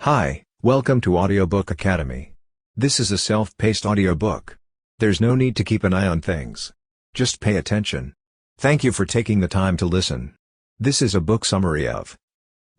Hi, welcome to Audiobook Academy. This is a self-paced audiobook. There's no need to keep an eye on things. Just pay attention. Thank you for taking the time to listen. This is a book summary of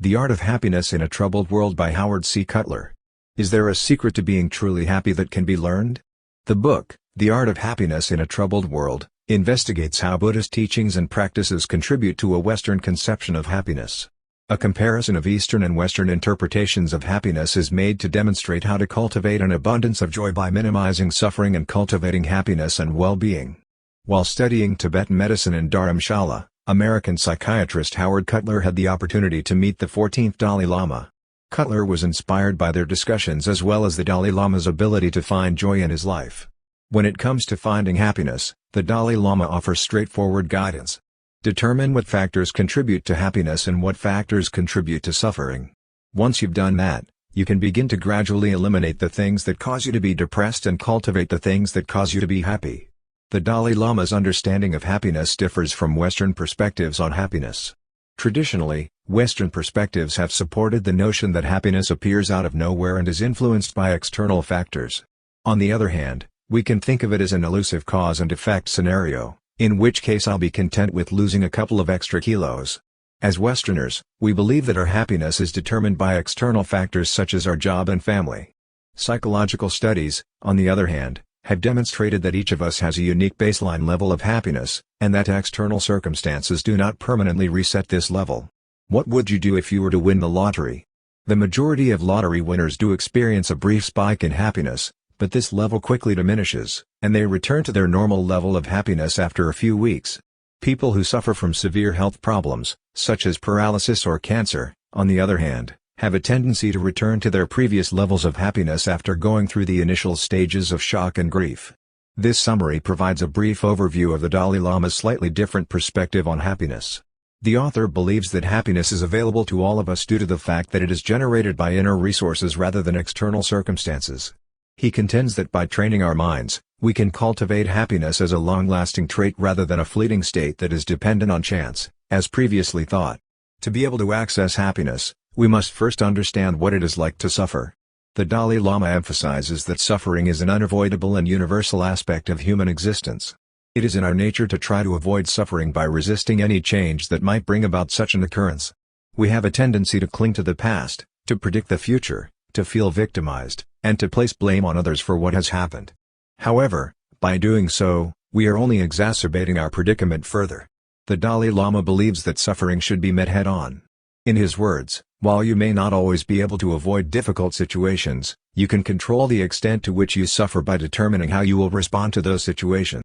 The Art of Happiness in a Troubled World by Howard C. Cutler. Is there a secret to being truly happy that can be learned? The book, The Art of Happiness in a Troubled World, investigates how Buddhist teachings and practices contribute to a Western conception of happiness. A comparison of Eastern and Western interpretations of happiness is made to demonstrate how to cultivate an abundance of joy by minimizing suffering and cultivating happiness and well-being. While studying Tibetan medicine in Dharamshala, American psychiatrist Howard Cutler had the opportunity to meet the 14th Dalai Lama. Cutler was inspired by their discussions as well as the Dalai Lama's ability to find joy in his life. When it comes to finding happiness, the Dalai Lama offers straightforward guidance. Determine what factors contribute to happiness and what factors contribute to suffering. Once you've done that, you can begin to gradually eliminate the things that cause you to be depressed and cultivate the things that cause you to be happy. The Dalai Lama's understanding of happiness differs from Western perspectives on happiness. Traditionally, Western perspectives have supported the notion that happiness appears out of nowhere and is influenced by external factors. On the other hand, we can think of it as an elusive cause and effect scenario, in which case I'll be content with losing a couple of extra kilos. As Westerners, we believe that our happiness is determined by external factors such as our job and family. Psychological studies, on the other hand, have demonstrated that each of us has a unique baseline level of happiness, and that external circumstances do not permanently reset this level. What would you do if you were to win the lottery? The majority of lottery winners do experience a brief spike in happiness, but this level quickly diminishes, and they return to their normal level of happiness after a few weeks. People who suffer from severe health problems, such as paralysis or cancer, on the other hand, have a tendency to return to their previous levels of happiness after going through the initial stages of shock and grief. This summary provides a brief overview of the Dalai Lama's slightly different perspective on happiness. The author believes that happiness is available to all of us due to the fact that it is generated by inner resources rather than external circumstances. He contends that by training our minds, we can cultivate happiness as a long-lasting trait rather than a fleeting state that is dependent on chance, as previously thought. To be able to access happiness, we must first understand what it is like to suffer. The Dalai Lama emphasizes that suffering is an unavoidable and universal aspect of human existence. It is in our nature to try to avoid suffering by resisting any change that might bring about such an occurrence. We have a tendency to cling to the past, to predict the future, to feel victimized, and to place blame on others for what has happened. However, by doing so, we are only exacerbating our predicament further. The Dalai Lama believes that suffering should be met head-on. In his words, while you may not always be able to avoid difficult situations, you can control the extent to which you suffer by determining how you will respond to those situations.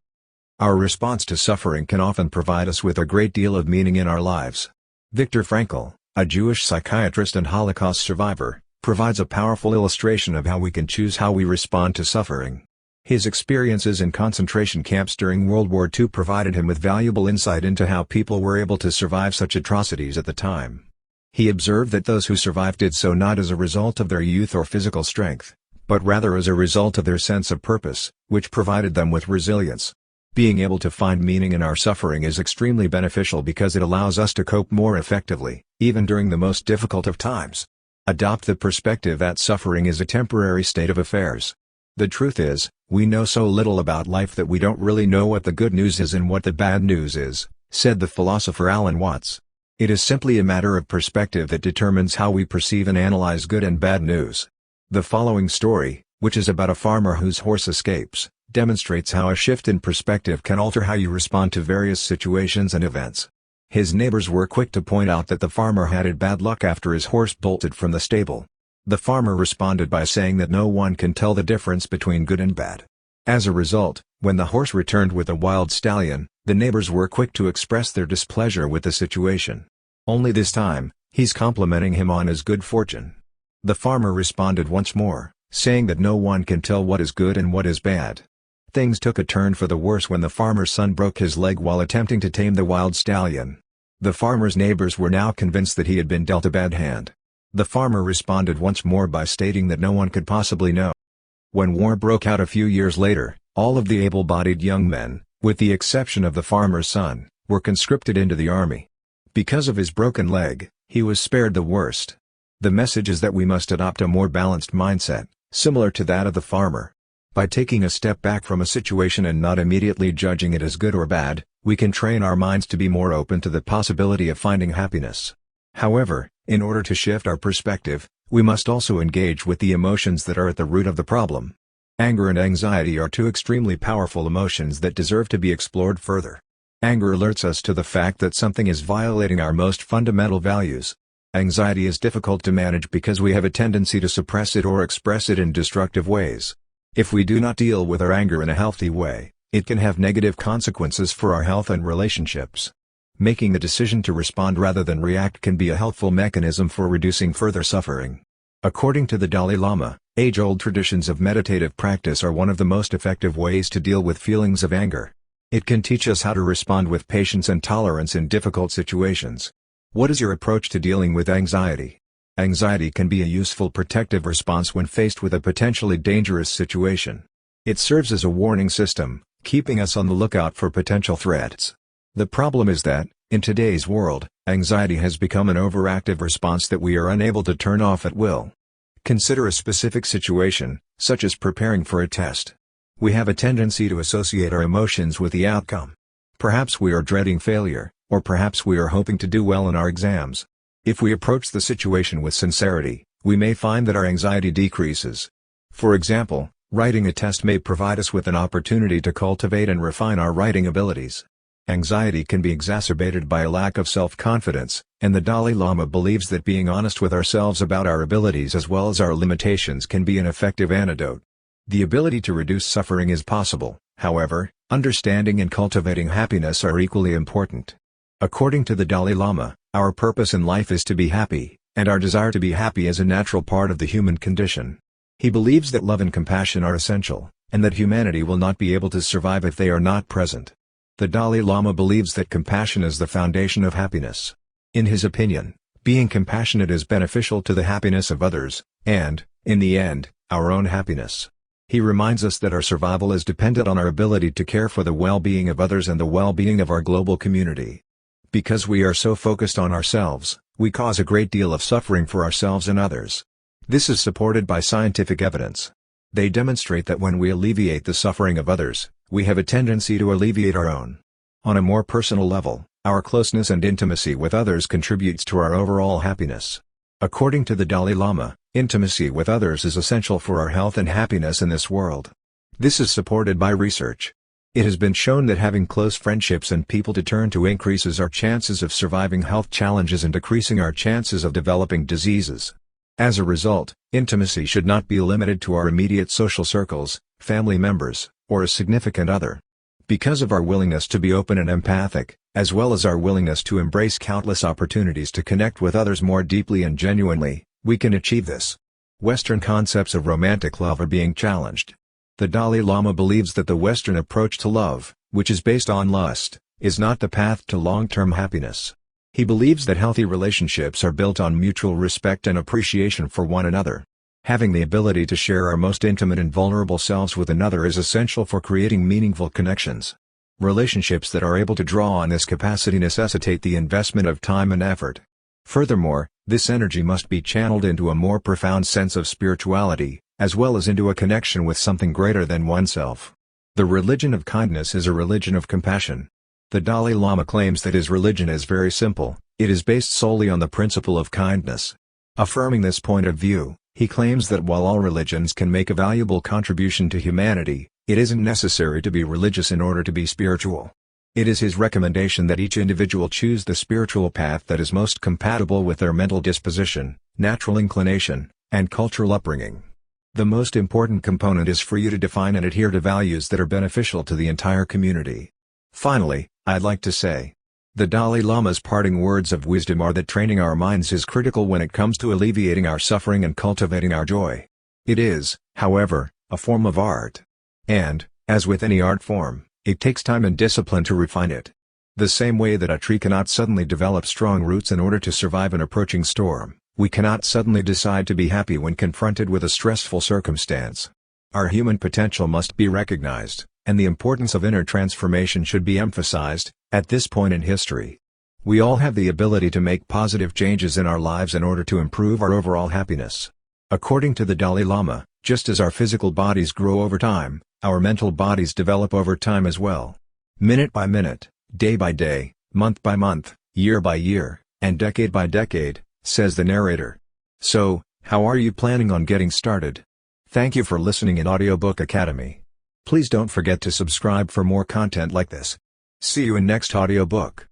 Our response to suffering can often provide us with a great deal of meaning in our lives. Viktor Frankl, a Jewish psychiatrist and Holocaust survivor, provides a powerful illustration of how we can choose how we respond to suffering. His experiences in concentration camps during World War II provided him with valuable insight into how people were able to survive such atrocities at the time. He observed that those who survived did so not as a result of their youth or physical strength, but rather as a result of their sense of purpose, which provided them with resilience. Being able to find meaning in our suffering is extremely beneficial because it allows us to cope more effectively, even during the most difficult of times. Adopt the perspective that suffering is a temporary state of affairs. The truth is, we know so little about life that we don't really know what the good news is and what the bad news is, said the philosopher Alan Watts. It is simply a matter of perspective that determines how we perceive and analyze good and bad news. The following story, which is about a farmer whose horse escapes, demonstrates how a shift in perspective can alter how you respond to various situations and events. His neighbors were quick to point out that the farmer had bad luck after his horse bolted from the stable. The farmer responded by saying that no one can tell the difference between good and bad. As a result, when the horse returned with a wild stallion, the neighbors were quick to express their displeasure with the situation. Only this time, he's complimenting him on his good fortune. The farmer responded once more, saying that no one can tell what is good and what is bad. Things took a turn for the worse when the farmer's son broke his leg while attempting to tame the wild stallion. The farmer's neighbors were now convinced that he had been dealt a bad hand. The farmer responded once more by stating that no one could possibly know. When war broke out a few years later, all of the able-bodied young men, with the exception of the farmer's son, were conscripted into the army. Because of his broken leg, he was spared the worst. The message is that we must adopt a more balanced mindset, similar to that of the farmer. By taking a step back from a situation and not immediately judging it as good or bad, we can train our minds to be more open to the possibility of finding happiness. However, in order to shift our perspective, we must also engage with the emotions that are at the root of the problem. Anger and anxiety are two extremely powerful emotions that deserve to be explored further. Anger alerts us to the fact that something is violating our most fundamental values. Anxiety is difficult to manage because we have a tendency to suppress it or express it in destructive ways. If we do not deal with our anger in a healthy way, it can have negative consequences for our health and relationships. Making the decision to respond rather than react can be a helpful mechanism for reducing further suffering. According to the Dalai Lama, age-old traditions of meditative practice are one of the most effective ways to deal with feelings of anger. It can teach us how to respond with patience and tolerance in difficult situations. What is your approach to dealing with anxiety? Anxiety can be a useful protective response when faced with a potentially dangerous situation. It serves as a warning system, keeping us on the lookout for potential threats. The problem is that, in today's world, anxiety has become an overactive response that we are unable to turn off at will. Consider a specific situation, such as preparing for a test. We have a tendency to associate our emotions with the outcome. Perhaps we are dreading failure, or perhaps we are hoping to do well in our exams. If we approach the situation with sincerity, we may find that our anxiety decreases. For example, writing a test may provide us with an opportunity to cultivate and refine our writing abilities. Anxiety can be exacerbated by a lack of self-confidence, and the Dalai Lama believes that being honest with ourselves about our abilities as well as our limitations can be an effective antidote. The ability to reduce suffering is possible, however, understanding and cultivating happiness are equally important. According to the Dalai Lama, our purpose in life is to be happy, and our desire to be happy is a natural part of the human condition. He believes that love and compassion are essential, and that humanity will not be able to survive if they are not present. The Dalai Lama believes that compassion is the foundation of happiness. In his opinion, being compassionate is beneficial to the happiness of others, and, in the end, our own happiness. He reminds us that our survival is dependent on our ability to care for the well-being of others and the well-being of our global community. Because we are so focused on ourselves, we cause a great deal of suffering for ourselves and others. This is supported by scientific evidence. They demonstrate that when we alleviate the suffering of others, we have a tendency to alleviate our own. On a more personal level, our closeness and intimacy with others contributes to our overall happiness. According to the Dalai Lama, intimacy with others is essential for our health and happiness in this world. This is supported by research. It has been shown that having close friendships and people to turn to increases our chances of surviving health challenges and decreasing our chances of developing diseases. As a result, intimacy should not be limited to our immediate social circles, family members, or a significant other. Because of our willingness to be open and empathic, as well as our willingness to embrace countless opportunities to connect with others more deeply and genuinely, we can achieve this. Western concepts of romantic love are being challenged. The Dalai Lama believes that the Western approach to love, which is based on lust, is not the path to long-term happiness. He believes that healthy relationships are built on mutual respect and appreciation for one another. Having the ability to share our most intimate and vulnerable selves with another is essential for creating meaningful connections. Relationships that are able to draw on this capacity necessitate the investment of time and effort. Furthermore, this energy must be channeled into a more profound sense of spirituality, as well as into a connection with something greater than oneself. The religion of kindness is a religion of compassion. The Dalai Lama claims that his religion is very simple, it is based solely on the principle of kindness. Affirming this point of view, he claims that while all religions can make a valuable contribution to humanity, it isn't necessary to be religious in order to be spiritual. It is his recommendation that each individual choose the spiritual path that is most compatible with their mental disposition, natural inclination, and cultural upbringing. The most important component is for you to define and adhere to values that are beneficial to the entire community. Finally, I'd like to say, the Dalai Lama's parting words of wisdom are that training our minds is critical when it comes to alleviating our suffering and cultivating our joy. It is, however, a form of art. And, as with any art form, it takes time and discipline to refine it. The same way that a tree cannot suddenly develop strong roots in order to survive an approaching storm, we cannot suddenly decide to be happy when confronted with a stressful circumstance. Our human potential must be recognized, and the importance of inner transformation should be emphasized, at this point in history. We all have the ability to make positive changes in our lives in order to improve our overall happiness. According to the Dalai Lama, just as our physical bodies grow over time, our mental bodies develop over time as well. Minute by minute, day by day, month by month, year by year, and decade by decade, says the narrator. So, how are you planning on getting started? Thank you for listening in Audiobook Academy. Please don't forget to subscribe for more content like this. See you in next audiobook.